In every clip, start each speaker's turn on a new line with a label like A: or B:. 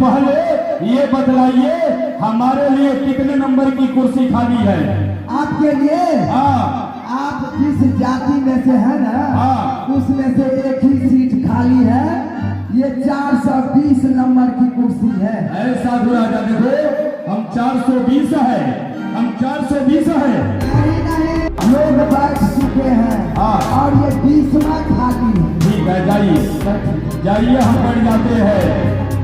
A: पहले ये बतलाइए हमारे लिए कितने नंबर की कुर्सी खाली है?
B: आपके लिए?
A: हाँ।
B: आप जिस जाति में से है ना,
A: हाँ,
B: उसमें से एक ही सीट खाली है। ये 420 नंबर की कुर्सी है।
A: ऐसा राजा देखो, हम 420 है, हम 420 है।
B: नहीं, लोग बैठ चुके हैं।
A: हाँ।
B: और ये 20वां खाली है।
A: ठीक है, जाइए जाइए, हम बढ़ जाते हैं।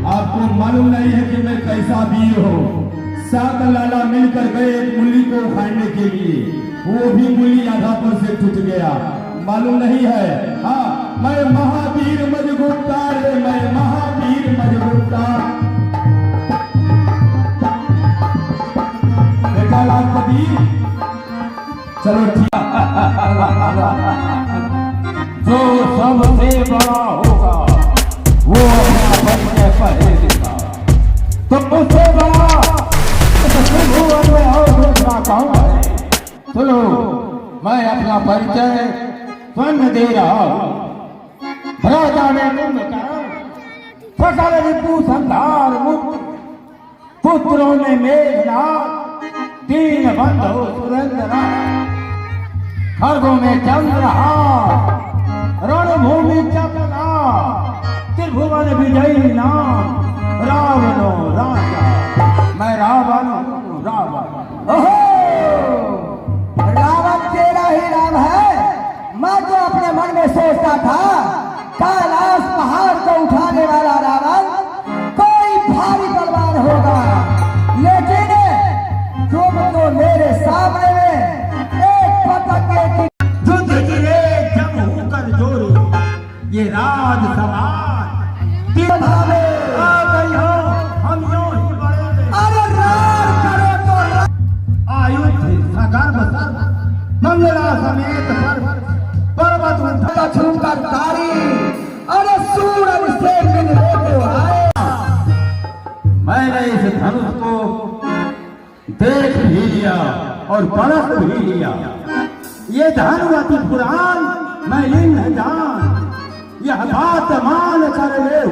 A: आपको मालूम नहीं है कि मैं कैसा वीर हूँ। 7 लाला मिलकर गए एक मूली को उखाड़ने के लिए, वो भी मूली आधा पर से टूट गया। मालूम नहीं है? हाँ, मैं महावीर मजगुप्ता रे, मैं महावीर मजगुप्ता। बेटा लालपति, चलो ठीक।
C: जो सबसे बड़ा होगा वो अपना परिचय पहले देगा। तो मुझसे बड़ा त्रिभुवन में और दूसरा कौन है? सुनो, मैं अपना परिचय स्वयं दे रहा हूँ। राजा ने कुंभकर्ण, सकल रिपु संहार मुक्त, पुत्रों में मेघनाथ, दीन बंधु सुरेंद्रनाथ, खड्गों में चंद्रहार, रणभूमि चपला, त्रिभुवन विजयी नाम रावणो राजा। मैं रावण हूँ, रावण।
B: ओहो, रावण तेरा ही नाम है। मैं तो अपने मन में सोचता था कैलाश पहाड़ को उठाने वाला रावण कोई भारी बलवान होगा, लेकिन तुम तो मेरे सामने में एक पतंगे की
C: युद्ध गिरे जब होकर जोरी, ये राज समाज दिन भावे आ गई हो, हम यूं ही बढ़ेंगे।
B: अरे रार करो तो
C: आयुध सगर्भ सर्व मंगला समेत पर्वत उठा
B: छूकर तारी, अरे सूरज से मिलने को आए।
C: मैंने इस धनुष को देख भी लिया और परख भी लिया। ये धनु अति पुरान, मैं इन जान, यह बात मान कर ले।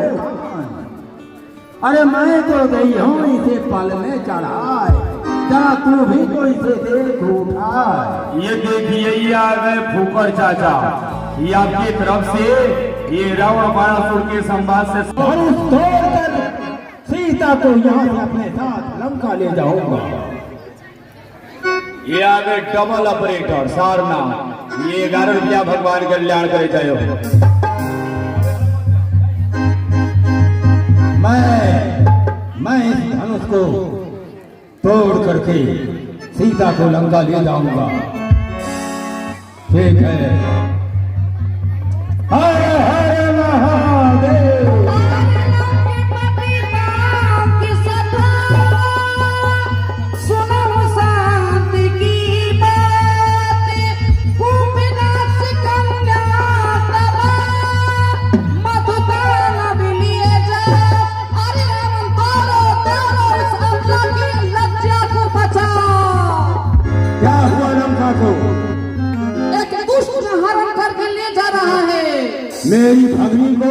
C: अरे मैं तो गई हूँ इसे पल में चढ़ाए, जरा तू भी तो इसे देख उठाए।
A: ये देखिए, ये आ गए फूकर चाचा। ये आपकी तरफ से ये रावण बाणासुर के संवाद से
C: धनुष तोड़कर सीता को यहाँ से अपने साथ लंका ले जाऊंगा।
A: ये आ गए डबल ऑपरेटर सारनाथ। ये 11 रुपया भगवान कल्याण करे जाए।
C: मैं इस धनुष को तोड़ करके सीता को लंका ले जाऊंगा। ठीक है। हर हर महादेव। मेरी भगनी को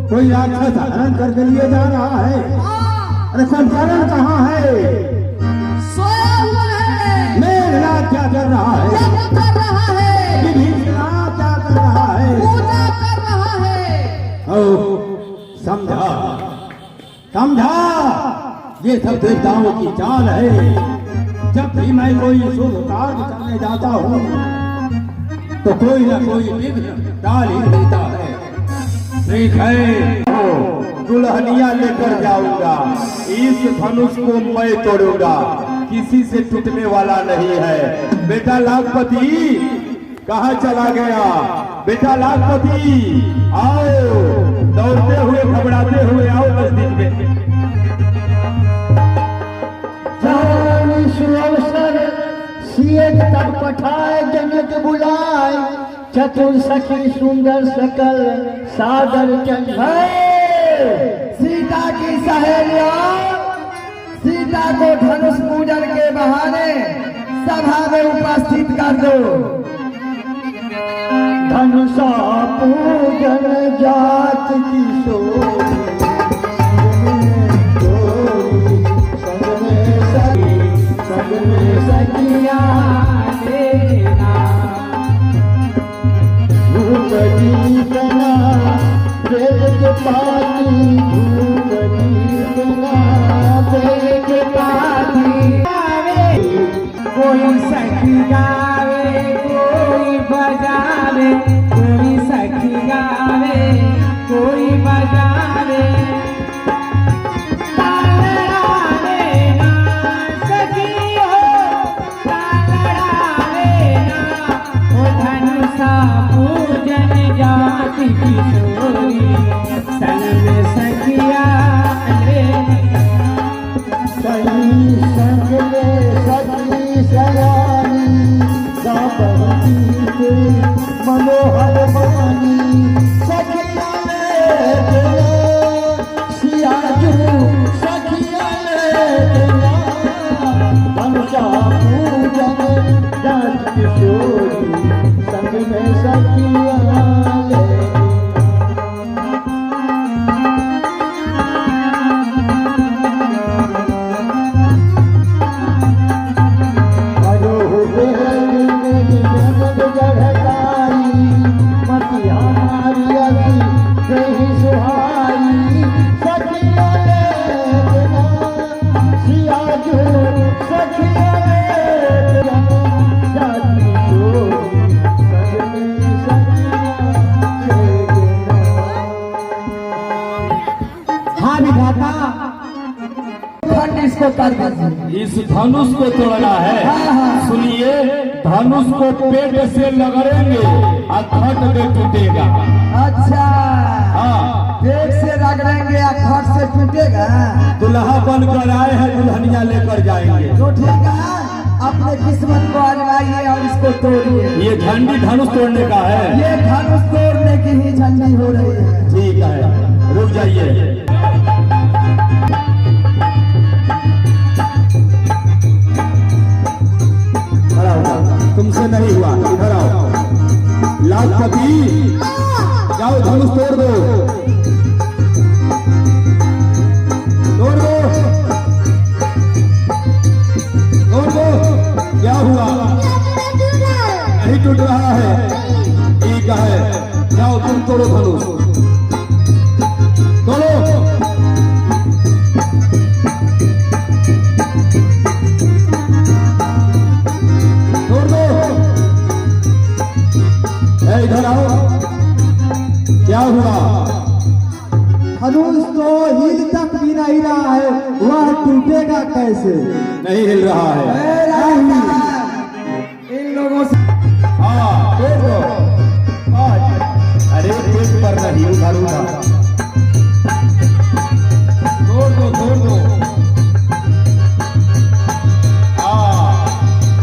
C: कोई राक्षस हरण करके लिए जा रहा है। अरे कुंभकर्ण कहाँ है?
D: सोया हुआ है।
C: मेघनाथ क्या कर रहा है?
D: यज्ञ कर रहा है।
C: विभीषण क्या कर रहा है?
D: पूजा कर रहा है।
C: ओ, समझा समझा, ये सब देवताओं की चाल है। जब भी मैं कोई शुभ कार्य करने जाता हूँ तो कोई ना कोई विघ्न डाल ही देता है। ठीक है,
A: दुल्हनिया लेकर जाऊंगा। इस धनुष को मैं तोड़ूंगा, किसी से टूटने वाला नहीं है। बेटा लाखपति कहाँ चला गया? बेटा लाखपति आओ, दौड़ते हुए घबराते हुए आओ नजदीक में।
E: तब पठाए जनक बुलाए, चतुर सखी सुंदर सकल सादर
B: सीता की सहेलियों, सीता को धनुष पूजन के बहाने सभा में उपस्थित कर दो।
E: धनुषा पूजन जात की
A: इस धनुष को तोड़ना है।
B: हाँ, हाँ।
A: सुनिए, धनुष को पेट से लगड़ेंगे और खट में टूटेगा।
B: अच्छा,
A: हाँ,
B: पेट से रगड़ेंगे या खट से टूटेगा।
A: दुल्हा बनकर आए हैं, दुल्हनिया लेकर जाएंगे।
B: तो ठीक है, अपने किस्मत को आजमाइए और इसको तोड़िए।
A: ये झंडी धनुष तोड़ने का है।
B: ये धनुष तोड़ने की ही झंडी हो रही है।
A: ठीक है, रुक जाइए। खड़ा हो, तुमसे नहीं हुआ, इधर आओ। लाखपति, जाओ धनुष तोड़ दो, तोड़ दो, तोड़ दो। क्या हुआ? नहीं टूट रहा है। ठीक है, जाओ तुम तोड़ो धनुष, तोड़ो। तोड़ दो। इधर आओ। क्या हुआ?
B: धनुष तो हिल तक भी नहीं रहा है, वह टूटेगा कैसे?
A: नहीं हिल रहा है।
B: इन लोगों से
A: हाँ, तोड़ दो। अरे पेट पर नहीं, उधर उधर तोड़ दो, तोड़ दो। हाँ,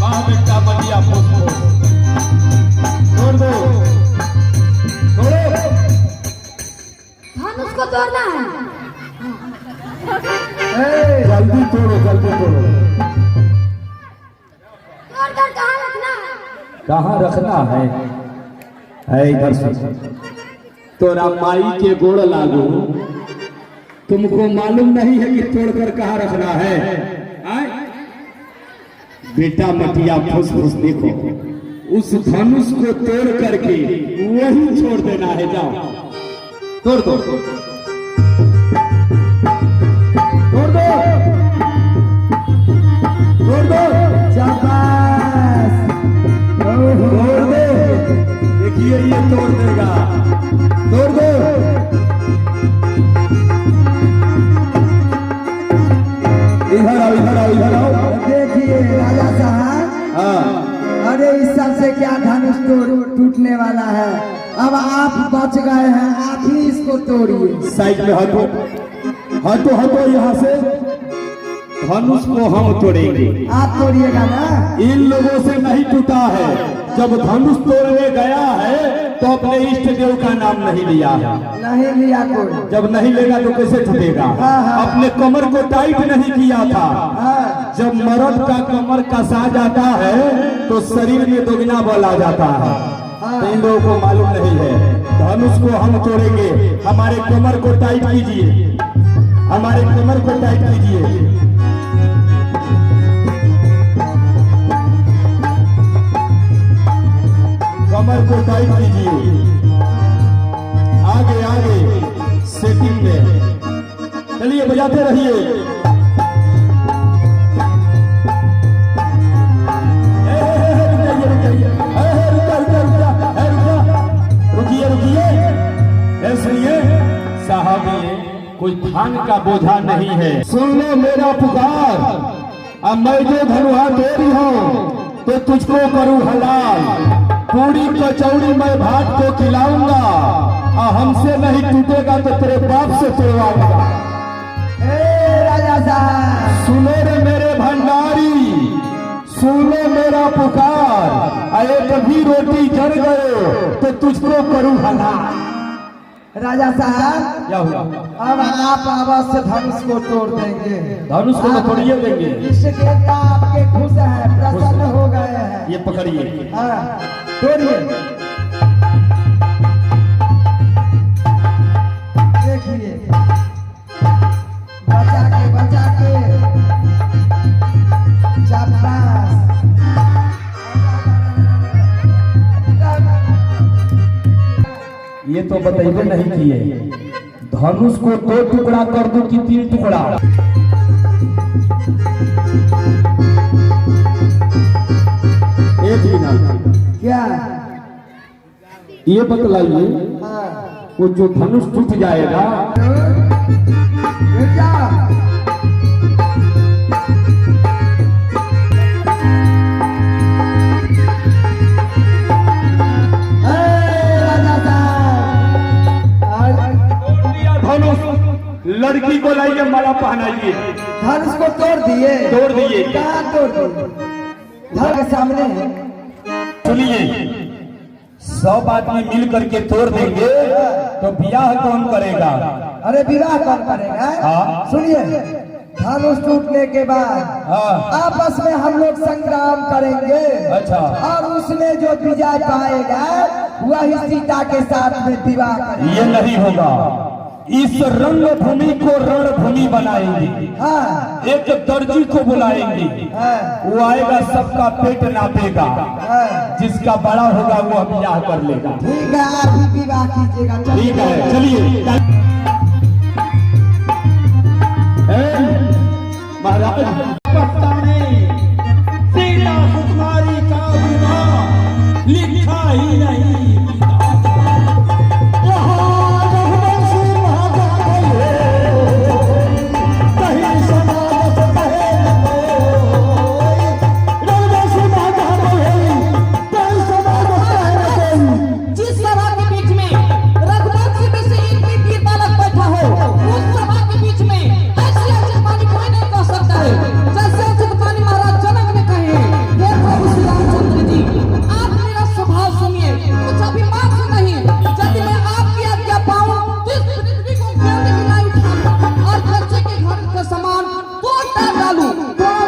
A: वाह बेटा, बढ़िया, फुस फुस। तोड़ दो, तोड़ो।
D: धनुष को तोड़ना है।
A: जल्दी तोड़ो, जल्दी तोड़ो।
D: तोड़कर कहाँ रखना है?
A: कहाँ रखना है इधर से। तोरा माई के गोड़ लागू, तुमको मालूम नहीं है कि तोड़कर कहाँ रखना है? आए? बेटा मटिया फुस फुस, देखो, उस धनुष को तोड़ करके वही छोड़ देना है। जाओ, तोड़ दो, तोड़ दो, तोड़ दो।
B: शाबाश।
A: तोड़ दो। देखिए, ये तोड़ देगा। तोड़ दो। इधर आओ, इधर आओ, इधर आओ।
B: देखिए राजा साहब,
A: हाँ,
B: अरे इस सब से क्या धनुष टूटने वाला है? अब आप बच गए हैं, आप ही इसको तोड़िए।
A: साइड में हटो, हटो, हटो यहाँ से। धनुष को हम तोड़ेंगे।
B: आप तोड़िएगा ना?
A: इन लोगों से नहीं टूटा है। जब धनुष तोड़ने गया है तो अपने इष्ट देव का नाम नहीं लिया है।
B: नहीं लिया कोई।
A: जब नहीं लेगा तो कैसे टूटेगा?
B: हाँ, हाँ।
A: अपने कमर को टाइट नहीं किया था।
B: हाँ,
A: जब मर्द का कमर कसा जाता है तो शरीर में दोगुना बल आ जाता है। तो इन लोगों को मालूम नहीं है। धनुष को हम तोड़ेंगे। हमारे कमर को टाइट कीजिए, हमारे कमर को टाइट कीजिए। कमर को टाइट कीजिए। आगे आगे सेटिंग में चलिए, बजाते रहिए। रुकिए, रुकिए। सुनिए साहब, ये कोई धान का बोझा नहीं है। सुन लो मेरा पुकार। अब मैं जो धनुहा तेरी हूँ तो तुझको करूँ हलाल। पूरी कचौड़ी मैं भात को खिलाऊंगा और हमसे नहीं टूटेगा तो तेरे बाप से तोड़वाऊंगा।
B: राजा साहब,
A: सुनो रे मेरे भंडारी, सुनो मेरा पुकार। एक भी रोटी जल गए तो तुझको करूँ हलाल।
B: राजा साहब,
A: क्या हुआ?
B: अब आप अवश्य धनुष को तोड़ देंगे।
A: धनुष को तो तोड़िए देंगे।
B: इष्ट देवता आपके खुश है, प्रसन्न हो गए हैं।
A: ये पकड़िए।
B: हाँ, तोड़िए। देखिए, बचा के शाबाश।
A: ये तो बताइए नहीं किए। धनुष को 2 टुकड़ा कर दूं कि 3 टुकड़ा? एक मिनट,
B: क्या?
A: ये बतलाइए,
B: हाँ,
A: वो जो धनुष टूट जाएगा
B: बेटा,
A: लड़की को लाइए, माला पहनाइए।
B: धनुष को तोड़ दिए।
A: तोड़ दिए।
B: कहाँ तोड़ दिए? घर के सामने है।
A: सुनिए, 100 आदमी मिल करके तोड़ देंगे तो ब्याह कौन करेगा?
B: अरे विवाह कौन करेगा?
A: हाँ।
B: सुनिए, धनुष टूटने के बाद
A: हाँ।
B: आपस में हम लोग संग्राम करेंगे।
A: अच्छा।
B: और उसमें जो विजय पाएगा वही सीता के साथ में विवाह करेगा।
A: ये नहीं होगा। इस रंगभूमि को रणभूमि बनाएंगे।
B: हाँ।
A: एक दर्जी को बुलाएंगे,
B: हाँ।
A: वो आएगा, सबका पेट नापेगा,
B: हाँ।
A: जिसका बड़ा होगा वो ब्याह कर लेगा।
B: ठीक है, आप ही विवाह कीजिएगा।
A: ठीक है, चलिए। महाराज
C: पत्ताने सीता सुकुमारी का विवाह लिखा ही नहीं।
F: जिस सभा के बीच में रघुवंशी में से एक भी वीर बालक बैठा हो, उस सभा के बीच में ऐसी अचेतवाणी कोई नहीं कह सकता है जैसे अचेतवाणी महाराज जनक ने कहे। हे प्रभु श्री रामचंद्र जी, आप मेरा स्वभाव सुनिए, कुछ अभिमान से नहीं। यदि मैं आपकी आज्ञा पाऊं तो इस पृथ्वी को गिरने गिराई उठाऊं और बच्चे के घर के समान तोड़ डालूं।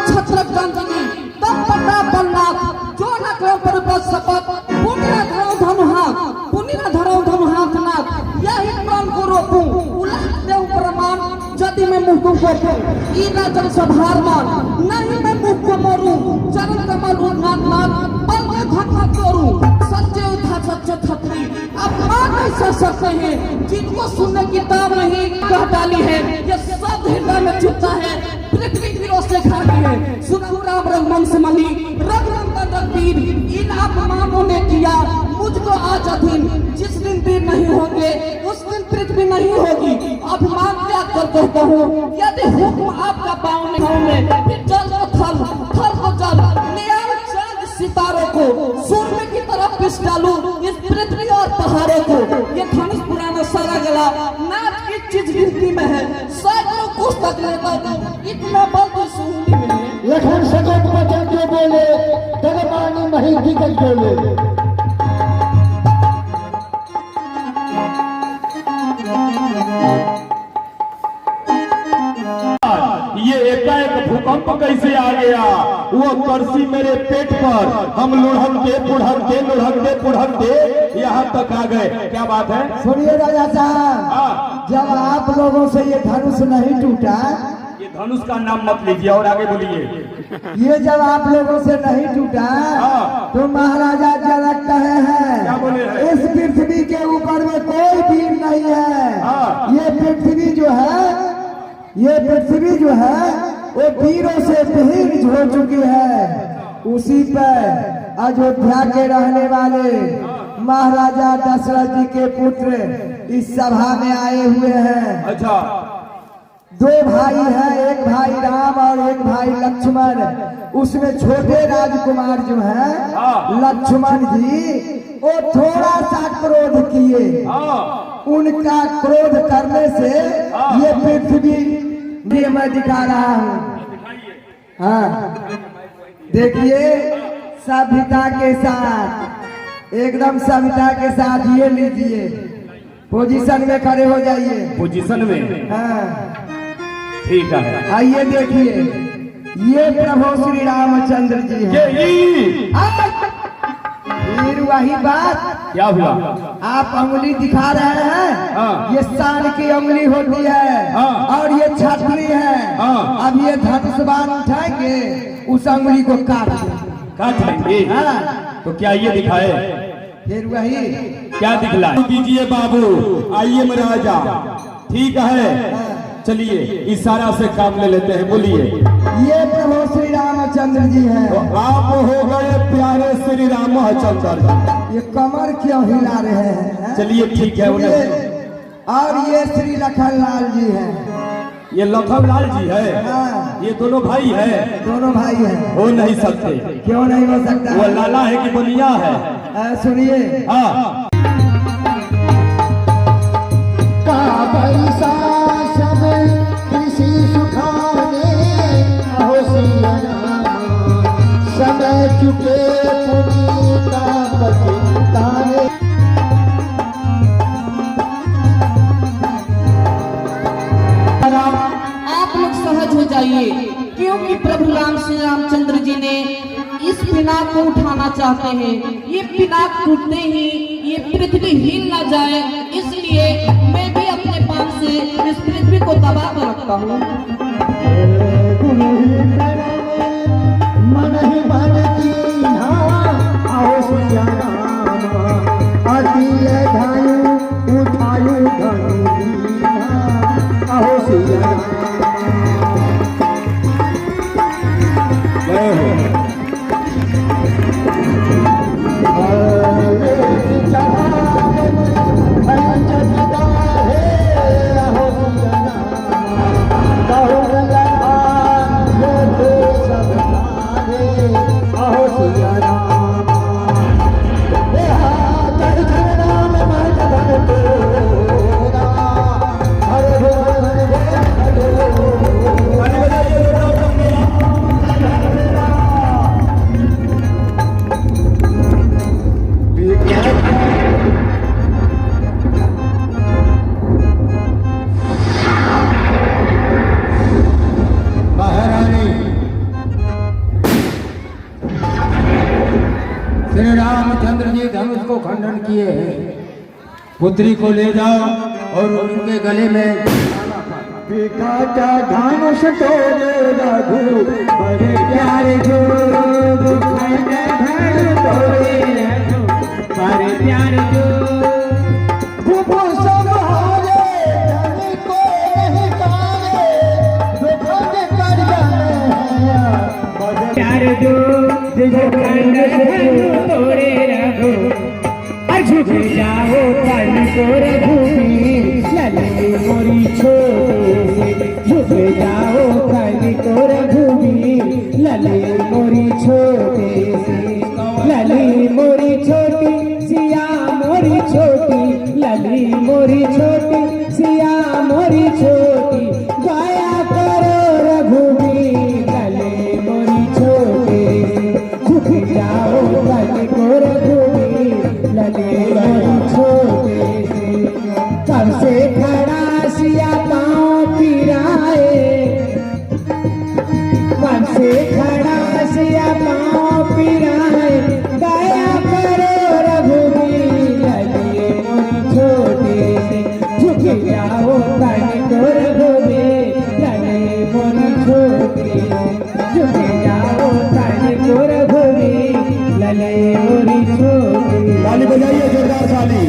F: छत्र गंजनी तब पटा बलनाथ जो न करो पर बस शपथ पुण्य धरो धनुहाथ, पुण्य धरो धनुहाथ नाथ, यही प्राण को रोकूं उलट देव प्रमाण। यदि मैं मुख को पोपूं ई राजन सभार मान, नहीं मैं मुख को मोरूं चरण कमल उन्नाथ नाथ, पल में घटना तोड़ूं सच्चे उठा सच्चे छत्री। अब मान नहीं सह सकते हैं जिनको सुनने की ताब नहीं कह डाली है। ये सब हृदय में चुपता है, पृथ्वी वीरों से खाली है। सुनो राम रघुवंश मणि रघुनंदन रघुवीर, इन अपमानों ने किया मुझको आज अधीन। जिस दिन वीर नहीं होंगे उस दिन पृथ्वी नहीं होगी। अभिमान त्याग कर कहता हूँ, यदि हुक्म आपका पाऊंगे फिर जल को थल, थल को जल, न्याय चांद सितारों को सूर्य की तरफ पिस डालूं इस पृथ्वी और पहाड़ों को। ये धनुष पुराना सारा गला नाच की चीज गिनती में है, सैकड़ों कुछ तक लेता हूँ, इतना बल तो सुनने में है।
E: लखन सकट बचन जो बोले, दरबानी मही दिग्गज बोले।
A: ये एकाएक भूकंप कैसे आ गया? वो कर्सी मेरे पेट पर, हम लुढ़कते यहाँ तक आ गए। क्या बात है?
B: सुनिए राजा साहब, जब आप लोगों से ये धनुष नहीं टूटा,
A: ये धनुष का नाम मत लीजिए और आगे बोलिए।
B: ये जब आप लोगों से नहीं टूटा तो महाराजा जनक कहे हैं,
A: क्या बोले हैं?
B: इस पृथ्वी के ऊपर में कोई वीर नहीं है। ये पृथ्वी जो है वो वीरों से विहीन हो चुकी है। उसी पर अयोध्या के रहने वाले महाराजा दशरथ जी के पुत्र इस सभा में आए हुए हैं।
A: अच्छा।
B: 2 भाई हैं, एक भाई राम और एक भाई लक्ष्मण। उसमें छोटे राजकुमार जो हैं लक्ष्मण जी, वो थोड़ा सा क्रोध किए। उनका क्रोध करने से ये पृथ्वी ये मैं दिखा रहा हूँ। हाँ, देखिए सभ्यता के साथ, एकदम सभ्यता के साथ ये लीजिए, पोजीशन में खड़े हो जाइए।
A: पोजीशन में?
B: हाँ,
A: ठीक है।
B: आइए देखिए, ये प्रभु श्री रामचंद्र जी हैं। फिर वही बात,
A: क्या हुआ?
B: आप अंगुली दिखा रहे हैं।
A: हाँ।
B: ये शान की अंगुली होती है।
A: हाँ।
B: और ये छतरी है।
A: हाँ।
B: अब ये धनुष बाण उठाएंगे, उस अंगुली को काट
A: लेंगे।
B: हाँ।
A: तो क्या ये दिखाए?
B: फिर वही
A: क्या दिखलाए? दीजिए बाबू, आइए मेरा राजा। ठीक है, चलिए इशारा से काम ले लेते हैं। बोलिए।
B: ये प्रभु श्री रामचंद्र जी हैं।
A: तो आप हो गए प्यारे श्री रामचंद्र।
B: ये कमर क्यों हिला रहे हैं?
A: चलिए ठीक है।
B: और ये श्री लखनलाल जी हैं।
A: ये लखनलाल जी है।
B: हाँ।
A: ये दोनों भाई है?
B: दोनों भाई हैं।
A: हो नहीं सकते।
B: क्यों नहीं हो सकता?
A: वो लाला है कि बनिया है?
B: सुनिए।
A: हाँ।
E: का पैसा सब
F: श्री रामचंद्र जी ने इस पिनाक को उठाना चाहते हैं। ये पिनाक टूटते ही ये पृथ्वी हिल न जाए, इसलिए मैं भी अपने पान से इस पृथ्वी को दबा कर रखता हूँ।
E: मन ही मन की आओ सिया आती है धायु उठायु धनु आओ सिया
C: श्री रामचंद्र जी धनुष को खंडन किए हैं। पुत्री को ले जाओ और उनके गले में
E: काटा धनुष तोरे रघु बड़े प्यारे जो तोरे रघु बड़े प्यारे जो भूपो संभाले धनी को नहीं पाए दुखों के कर जाने बड़े प्यारे जो तोरे रघु झुक जाओ कल को रघुवीर लले मोरी छोटे झुक जाओ कल को रघुवीर लले मोरी छोटे लली मोरी छोटी सिया मोरी छोटी लली मोरी छोटी सिया मोरी छोटी दया करो रघुवीर लले मोरी छोटे झुक जाओ कल को रघुवीर लले मोरी छोटे कब से खड़ा सिया पाँव पिराए कब से खड़ा सिया पाँव पिराए दया करो रघुवीर लले मोरी छोटे झुक जाओ कल को रघुवीर लले मोरी छोटे झुक जाओ कल को रघुवीर लले मोरी छोटे।
A: ताली बजाइए जोरदार ताली।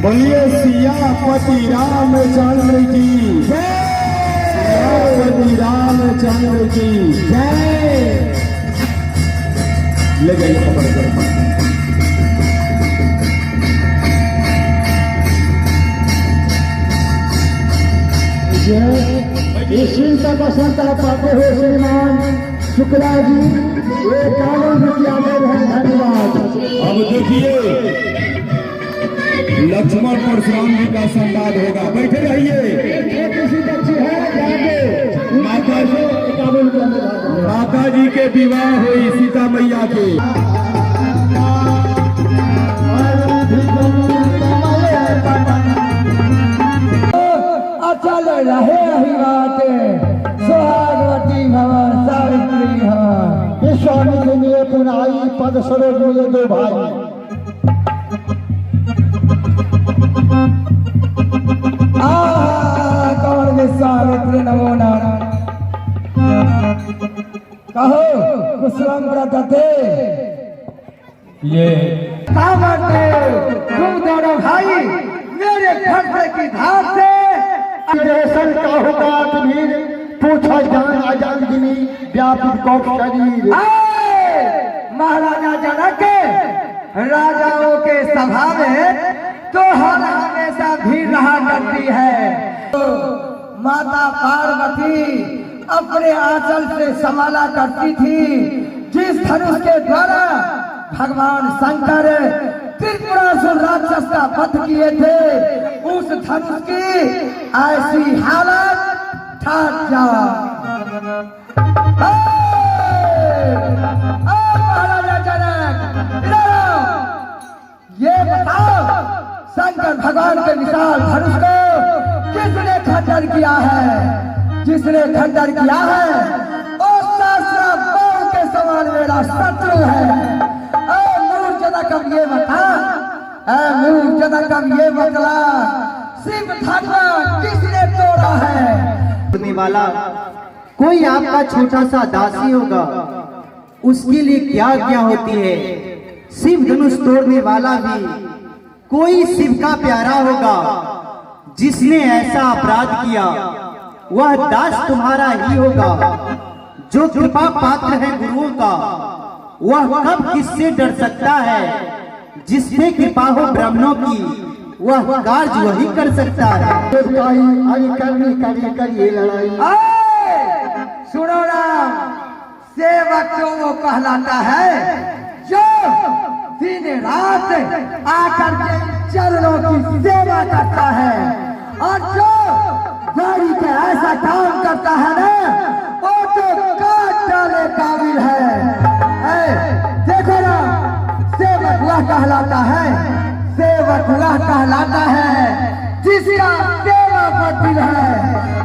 A: बोलिए सियापति रामचंद्र की जय, सियापति रामचंद्र की जय। ले जाइए पकड़ कर।
E: इस का बसंत पाते हो श्रीमान शुक्ला जी ये कानून किया है धन्यवाद।
A: अब देखिए लक्ष्मण परशुराम जी का संवाद होगा, बैठे रहिए।
E: किसी बच्ची है जाके
A: माता जी के विवाह हुई सीता मैया के।
B: अचल रहे रही बातें सुहागवती भवन सावित्री भवन।
E: इस स्वामी के लिए पुनाई पद सरोज मिले दो भाई।
B: कौन विश्वामित्र नमो नारायण। कहो कुशलम प्रदते
A: ये
B: क्या करते हो तुम दोनों भाई मेरे खर्चे की धार से
E: दर्शन का होगा कबीर पूछा जान आजाद गिनी व्यापित कौप शरीर।
B: महाराजा जनक राजाओं के सभा में तो हर हमेशा भीड़ रहा करती है। तो माता पार्वती अपने आंचल से संभाला करती थी। जिस धनुष के द्वारा भगवान शंकर त्रिपुरासुर राक्षस का वध किए थे उस धनुष की ऐसी हालत ठाक जा। महाराजा जनक ये बताओ शंकर भगवान के विशाल धनुष को किसने खंडन किया है? जिसने खंडन किया है वो सहस्रा बाण के समान मेरा शत्रु है। मूर्ख जनक अब ये बता, मूर्ख जनक अब ये बतला, शिव धर्म किसने तोड़ा है?
G: तोड़ने वाला कोई आपका छोटा सा दासी होगा, उसके लिए क्या क्या होती है। शिव धनुष तोड़ने वाला भी कोई शिव का प्यारा होगा, जिसने ऐसा अपराध किया वह दास तुम्हारा ही होगा। जो कृपा पात्र है गुरुओं का, वह कब किससे डर सकता है। जिसपे कृपा हो ब्राह्मणों की, वह कार्य वही कर सकता है।
E: आगे करनी करिए लड़ाई।
B: सुनो ना, सेवक वो कहलाता है जो दिन रात आकर के चरणों की सेवा करता है, और जो गाड़ी के ऐसा काम करता है ना, वो तो काट डाले काबिल है। देखो ना, सेवक वह कहलाता है, सेवक वह कहलाता है जिसका सेवा पर दिल है,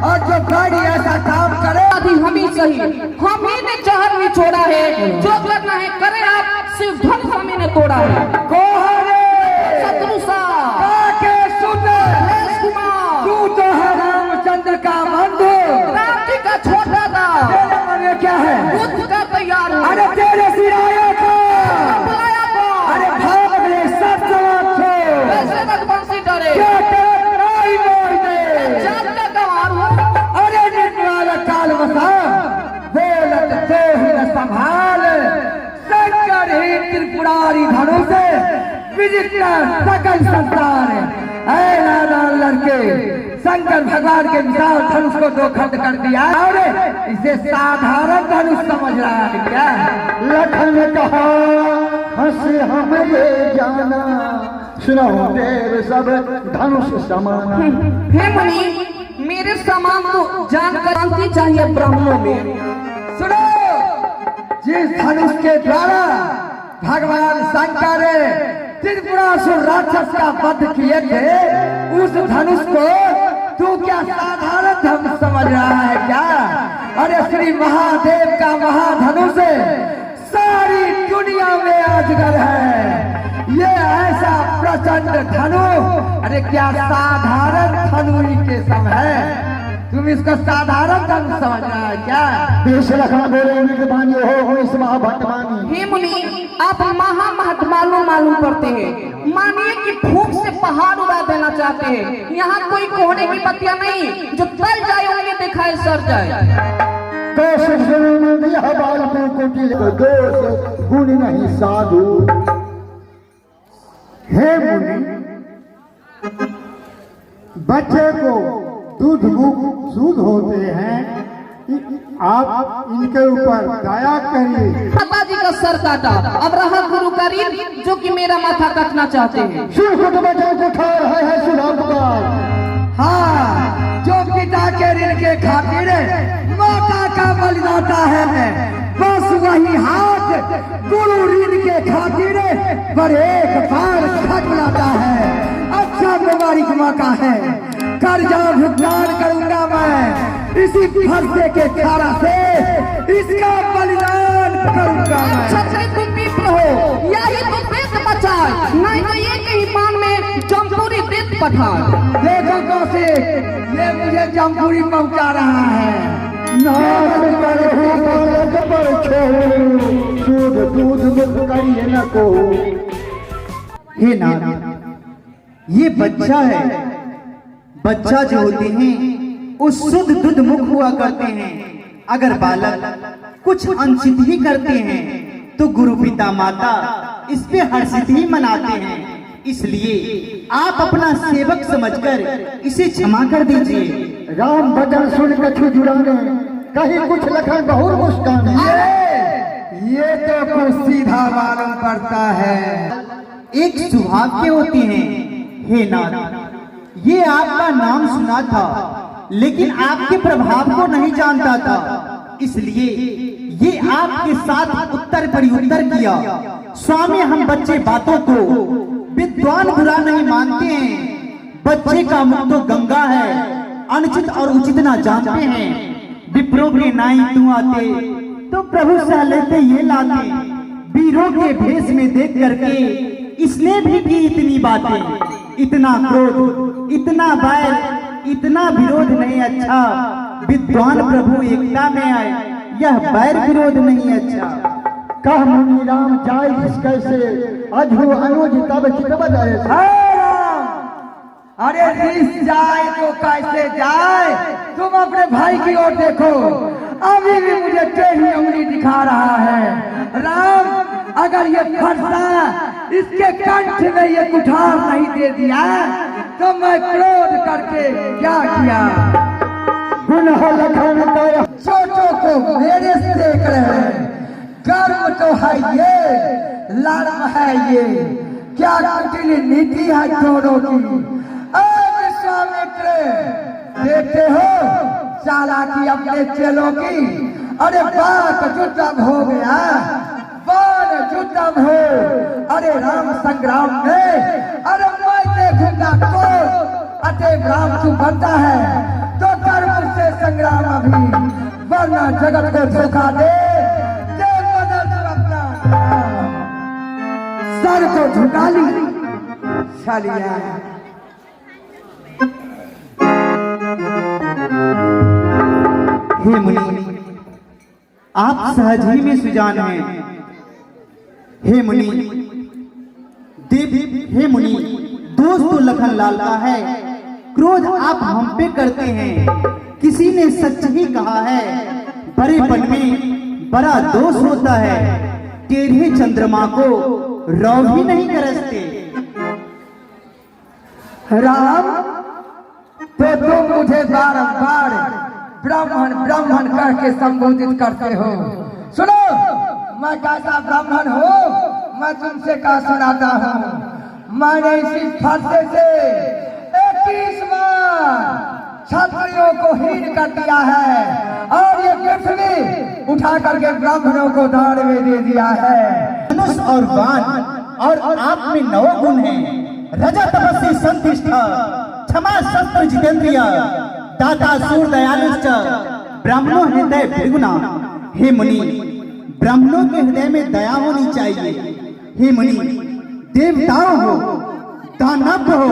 B: और जो गाड़ी ऐसा काम करे
F: अभी हम ही सही, हम ही ने जहर भी छोड़ा है। जो करना है करे आप, शिव धनुष हम ही ने तोड़ा है। शत्रु सा
B: के सुन
F: महेश कुमार,
B: तू तो है रामचंद्र का बंधु,
F: राम जी का छोटा था,
B: तेरे मन में क्या है?
F: युद्ध का तैयार हूँ।
B: अरे तेरे सिराया को,
F: बुलाया को,
B: अरे भाग ले सब जवाब छो,
F: वैसे रघुवंशी डरे,
B: क्या तेरे राई बोल दे,
F: जात का गंवार हूँ।
B: अरे निर्वाल काल बसा, बोलत तो ही न संभाल, शंकर ही त्रिपुरारी धनुष विजित सकल संसार। ऐ नादान लड़के, शंकर भगवान के विशाल धनुष को दो खंड कर दिया और इसे साधारण धनुष समझ रहा है क्या?
E: लखन ने कहा हंसे हम ये जाना, सुनो देव सब धनुष समाना।
F: हे मुनि, मेरे समान तो जानकर शांति चाहिए ब्राह्मणों में।
B: सुनो, जिस धनुष के द्वारा भगवान शंकर त्रिपुरासुर राक्षस का वध किए थे, उस धनुष को तू क्या साधारण धनुष समझ रहा है क्या? अरे श्री महादेव का महाधनुष सारी दुनिया में अजगर है। ये ऐसा प्रचंड धनु, अरे क्या साधारण धनु के सम है? तुम इसको साधारण धनु समझ रहा है क्या?
E: देश रखना बोले निगबानी हो इस महाभटमानी।
F: हे मुनि, आप महामहत मालूम करते हैं। मानिए कि फूंक से पहाड़ उड़ा देना चाहते हैं। यहाँ कोई कोहने की पत्तियां नहीं, जो तल जाए उन्हें दिखाए सर जाए।
E: बालकों को दोष गुण नहीं साधु। हे मुनि, बच्चे को दूध मुख दूध होते हैं, आप इनके ऊपर दया करिए।
F: माता जी का सर काटा, अब रहा गुरु करीब जो कि मेरा माथा काटना चाहते हैं।
E: सुन को तो बच्चों को ठा रहा है सुधार।
B: हाँ, जो पिता के ऋण के खातिर माता का बलिदाता है, बस वही हाथ गुरु ऋण के खातिर पर एक बार खटलाता है। अच्छा मुबारक मौका है, कर्जा भुगतान करूंगा मैं, इसी फरसे के खारा से इसका बलिदान करूंगा मैं।
F: छतरी तुम विप्र हो, यही तो देश बचाए, नहीं तो ये कहीं पान में जमपुरी देश पठाए।
B: देखो कौशिक, ये मुझे जमपुरी पहुंचा रहा है।
E: नाथ करे बालक पर छोड़, दूध दूध मुख करिए न को।
G: हे नाथ, ये बच्चा है। बच्चा जो होते हैं वो शुद्ध दुध मुख हुआ करते हैं। अगर बालक कुछ अनचित ही करते हैं तो गुरु पिता माता इस पे हर्षित ही मनाते हैं। इसलिए आप अपना सेवक समझकर इसे क्षमा कर दीजिए।
E: राम भजन सुन कछु जुड़ाने, कहीं कुछ लखन बहुत मुस्काने।
B: ये तो कुछ सीधा मालूम पड़ता है।
G: एक स्वभाव के होते हैं। हे नाथ, ये आपका नाम सुना था लेकिन आपके प्रभाव को नहीं जानता था, इसलिए ये आपके साथ उत्तर प्रत्युत्तर किया। स्वामी, हम बच्चे बातों को विद्वान बुरा नहीं मानते हैं। बच्चे का मुख तो गंगा है, अनुचित और उचित ना जानते हैं। विप्रों के नाई तू आते तो प्रभु सह लेते ये लाते। वीरों के भेष में देख करके इसने भी की इतनी बातें। इतना क्रोध, इतना बैर, इतना विरोध नहीं अच्छा। विद्वान प्रभु एकता में आए, यह बैर विरोध नहीं अच्छा।
E: कह मुनि राम जाय जिस कैसे, अधु अनुज तब चितव जाए।
B: अरे रिस जाए तो कैसे जाए, तुम अपने भाई की ओर देखो, अभी भी मुझे टेढ़ी उंगली दिखा रहा है। राम, अगर ये फरसा इसके कंठ में ये कुठार नहीं दे दिया तो मैं क्रोध करके क्या किया।
E: गुनाह लखन कर
B: छोटों को मेरे से देख रहे हैं, कर्म तो है ये, लालम है ये, क्या कुटिल नीति है दोनों की। विश्वामित्र, देखते हो चालाकी अपने चेलों की। अरे बात युद्धम हो गया, बाण युद्धम हो। अरे राम संग्राम में, अरे मैं देखूंगा तो अतएव राम तू बनता है तो कर मुझसे संग्राम अभी, वरना जगत को धोखा दे बदल तू अपना सर को झुका ली। चलिए
G: हे मुनि, आप सहज ही में सुजान हैं। हे मुनि देव, हे मुनि दोष तो लखन लाल का है, क्रोध आप हम पे करते हैं। किसी ने सच ही कहा है, बड़ेपन में बड़ा दोष होता है। टेढ़े चंद्रमा को रौ भी नहीं गरजते।
B: राम, तो तुम मुझे बारंबार ब्राह्मण ब्राह्मण कह के संबोधित करते हो। सुनो, मैं कैसा ब्राह्मण हूँ मैं तुमसे क्या सुनाता हूँ। मैंने इसी फरसे से 21 बार क्षत्रियों को हीन कर दिया है और ये पृथ्वी उठा करके ब्राह्मणों को दान में दे दिया है।
G: धनुष और बाण और आप में 9 गुण हैं। रजा तपस्वी संतिष्ठा, क्षमा शस्त्र जितेंद्रिय, दाता सूर दयालुश्च, ब्राह्मणों हृदय भृगुना। हे मुनि, ब्राह्मणों के हृदय में दया होनी चाहिए। हे मुनि, देवताओं हो, दानव हो,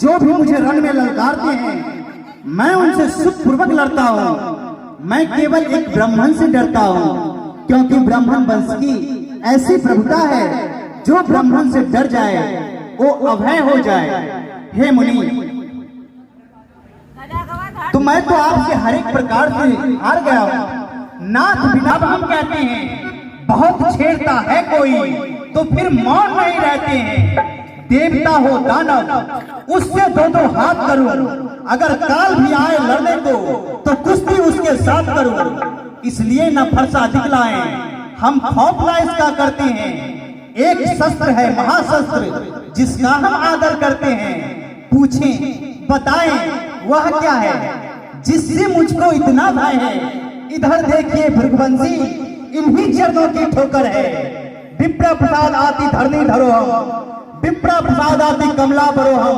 G: जो भी मुझे रण में ललकारते हैं मैं उनसे सुखपूर्वक लड़ता हूँ। मैं केवल एक ब्राह्मण से डरता हूँ, क्योंकि ब्राह्मण वंश की ऐसी प्रभुता है, जो ब्राह्मण से डर जाए वो अभय हो जाए। हे मुनि, तो मैं तो आपसे हर एक प्रकार से हार गया हूँ। नाथ बिना हम कहते हैं, बहुत छेड़ता है कोई तो फिर मौन नहीं रहते हैं। देवता हो दानव, उससे दो हाथ करूं, अगर काल भी आए लड़ने को तो कुश्ती उसके साथ करूं। इसलिए न फरसा दिखलाएं, हम खौफला इसका करते हैं। एक शस्त्र है महाशस्त्र, जिसका हम आदर करते हैं। पूछें, बताएं वह क्या है, जिससे मुझको इतना भय है। इधर देखिए भृगुवंशी, इन्हीं चरणों की ठोकर है। विप्र प्रसाद आती धरनी धरो हम, विप्र प्रसाद आती कमला बरो हम,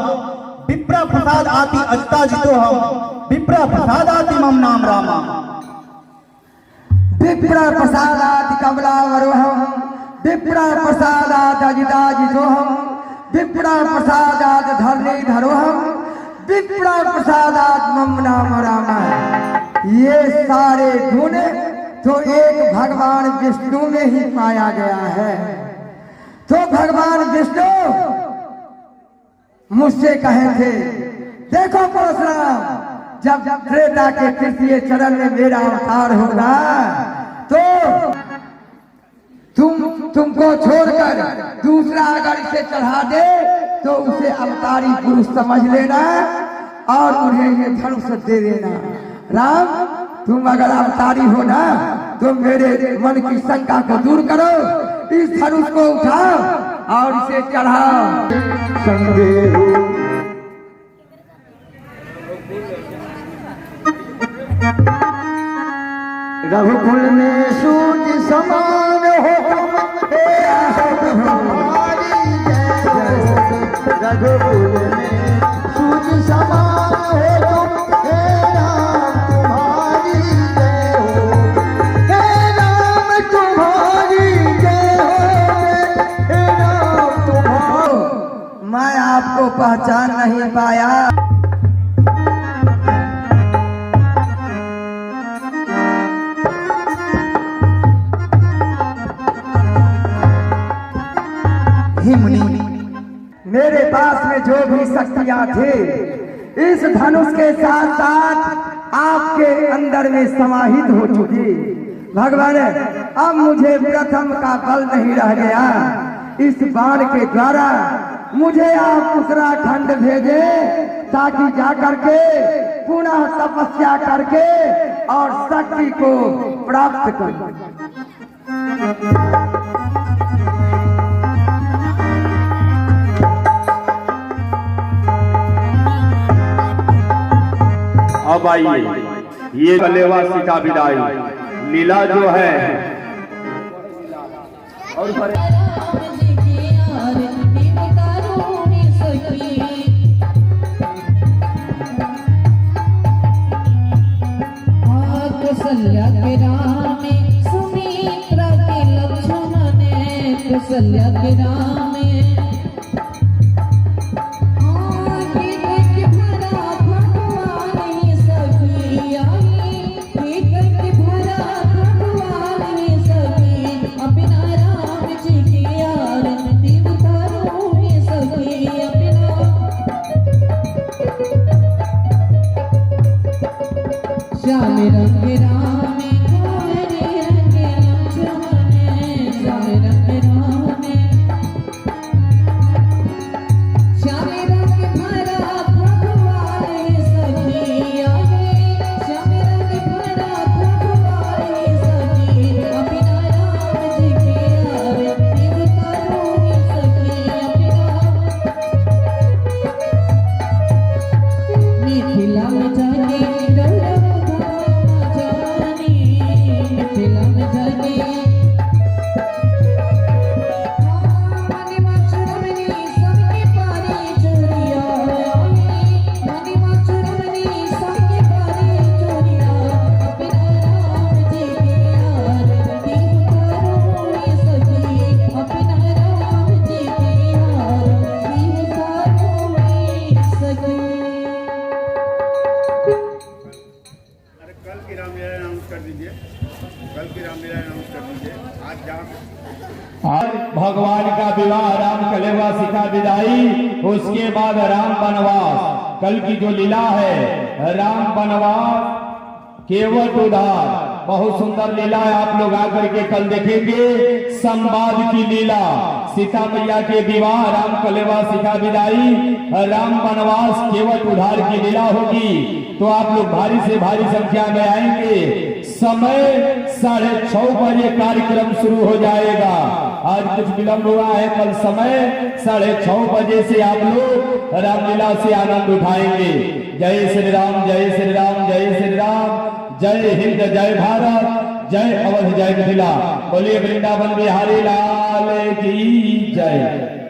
G: विप्र प्रसाद आती अजता जितो हम, विप्र प्रसाद आती मम नाम रामा।
B: विप्र प्रसाद आती कमला बरो हम, विप्र प्रसाद आती अजता जितो हम, विप्र प्रसाद आती धरनी धरो हम, विप्र प्रसाद आती मम नाम रामा। ये सारे गुण तो एक भगवान विष्णु में ही पाया गया है। तो भगवान विष्णु मुझसे कहे थे, देखो परशुराम, जब त्रेता के तृतीय चरण में मेरा अवतार होगा तो तुमको छोड़कर दूसरा अगर इसे चढ़ा दे तो उसे अवतारी पुरुष समझ लेना और उन्हें ये धनुष दे देना। राम, तुम अगर अवतारी हो ना तो मेरे मन की शंका को दूर करो, इस धनुष को उठाओ और इसे चढ़ाओ।
E: रघुकुल में सूर्य समान हो तुम, रघुकुल में सूर्य समान हो तुम,
B: पहचान नहीं पाया।
G: हे मुनि,
B: मेरे पास में जो भी शक्तियां थी इस धनुष के साथ साथ आपके अंदर में समाहित हो चुकी। भगवान, अब मुझे प्रथम का बल नहीं रह गया। इस बाण के द्वारा मुझे आप उत्तराखंड भेजे ताकि जाकर के पुनः तपस्या करके और शक्ति को प्राप्त कर।
A: अब आइए, ये कलेवा सीता विदाई लीला जो है और
F: कौशल्या के राम सुमित्रा के लक्ष्मण ने कौशल्या के राम श्याम रंग राम गोरे रंग लक्ष्मण श्याम रंग राम श्याम रंग भरा भगवान सखिया श्याम रंग भरा भगवान सखी अपना राम जी के आरती करो सखी अपना मिथिला में जाके
A: भगवान का विवाह, राम कलेवा सीता विदाई, उसके बाद राम वनवास। कल की जो लीला है राम वनवास केवट उधार, बहुत सुंदर लीला है। आप लोग आकर के कल देखेंगे संवाद की लीला। सीता मैया के विवाह, राम कलेवा सीता विदाई, राम वनवास केवट उधार की लीला होगी। तो आप लोग भारी से भारी संख्या में आएंगे। समय 6:30 बजे कार्यक्रम शुरू हो जाएगा। आज कुछ विलंब हुआ है, कल समय 6:30 बजे से आप लोग रामलीला से आनंद उठाएंगे। जय श्री राम, जय श्री राम, जय श्री राम, जय हिंद, जय भारत, जय अवध, जय मिथिला। बोलिए वृंदावन बिहारी लाल की जय।